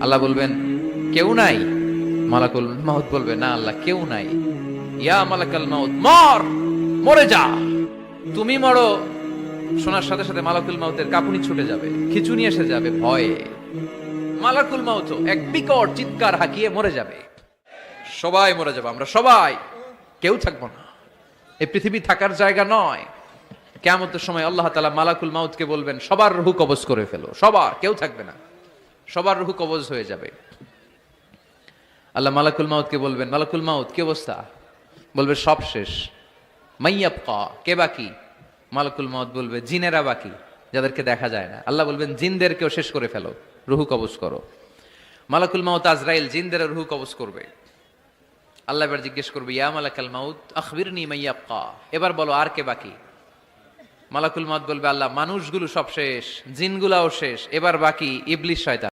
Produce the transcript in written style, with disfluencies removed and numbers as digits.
আল্লাহ বলবেন কেউ নাই, মালাকুল মাউত বলবে না আল্লাহ কেউ নাই। ইয়া মালাকাল মাউত মর, মরে যা। তুমি মরো শোনার সাথে সাথে মালাকুল মাউতের কাঁপুনি ছুটে যাবে, খিচুনি এসে যাবে ভয়ে। মালাকুল মাউত এক বিকট চিৎকার হাঁকিয়ে মরে যাবে। সবাই মরে যাবে, আমরা সবাই, কেউ থাকবো না। এই পৃথিবী থাকার জায়গা নয়। কিয়ামতের সময় আল্লাহ তাআলা মালাকুল মাউতকে বলবেন সবার রূহ কবজ করে ফেলো, সবার, কেউ থাকবে না, সবার রূহ কবজ হয়ে যাবে। আল্লাহ মালাকুল মাউতকে বলবেন মালাকুল মাউত কি অবস্থা? বলবে সব শেষ। মাইয়াবকা, কে বাকি? মালাকুল মাউত বলবে জিনেরা বাকি, যাদেরকে দেখা যায় না। আল্লাহ বলবেন জিনদেরকেও শেষ করে ফেলো, রূহ কবজ করো। মালাকুল মাউত আজরাইল জিনদের রূহ কবজ করবে। আল্লাহ এবার জিজ্ঞেস করবে ইয়া মালাকাল মাউত আখবিরনি মাইয়াবকা, এবার বলো আর কে বাকি? মালাকুল মাউত বলবে আল্লাহ মানুষগুলো সব শেষ, জিনগুলাও শেষ, এবার বাকি ইবলিস শয়তান।